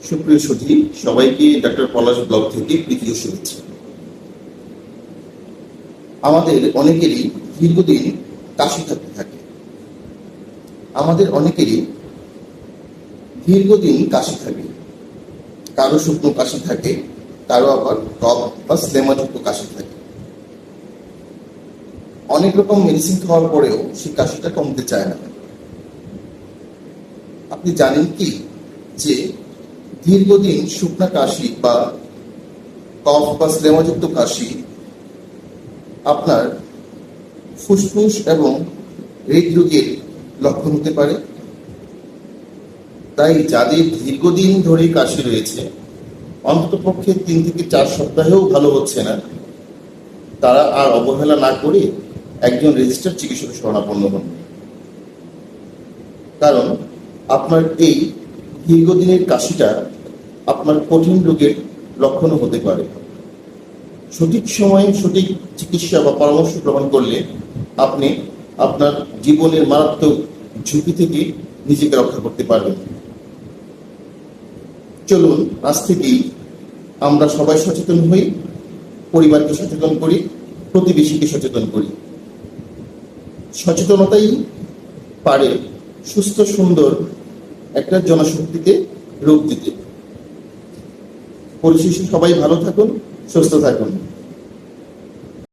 সুপ্রিয় সুধী, সবাইকে ডক্টর পলাশ ব্লগ থেকে প্রীতীয় শুভেচ্ছা। আমাদের অনেকেরই দীর্ঘদিন কাশি থাকতে থাকে। কারো শুকনো কাশি থাকে, কারো আবার কফ বা স্লেমাযুক্ত কাশি থাকে। অনেক রকম মেডিসিন খাওয়ার পরেও সেই কাশিটা কমতে চায় না। আপনি জানেন কি যে দীর্ঘদিন শুকনা কাশি বা কফ বা স্লেমাযুক্ত কাশি আপনার ফুসফুস এবং হৃদরোগের লক্ষণ হতে পারে। তাই যাদের দীর্ঘদিন ধরে কাশি রয়েছে, অন্ততপক্ষে 3 থেকে 4 সপ্তাহেও ভালো হচ্ছে না, তারা আর অবহেলা না করে একজন রেজিস্টার্ড চিকিৎসকের শরণাপন্ন হন। কারণ আপনার এই দীর্ঘদিনের কাশিটা আপনার কঠিন রোগের লক্ষণও হতে পারে। সঠিক সময়ে সঠিক চিকিৎসা বা পরামর্শ গ্রহণ করলে আপনি আপনার জীবনের মারাত্মক ঝুঁকি থেকে নিজেকে রক্ষা করতে পারবেন। চলুন আজ থেকেই আমরা সবাই সচেতন হই, পরিবারকে সচেতন করি, প্রতিবেশীকে সচেতন করি। সচেতনতাই পারে সুস্থ সুন্দর একটা জনশক্তিতে রূপ দিতে। পরিশেষে সবাই ভালো থাকুন, সুস্থ থাকুন।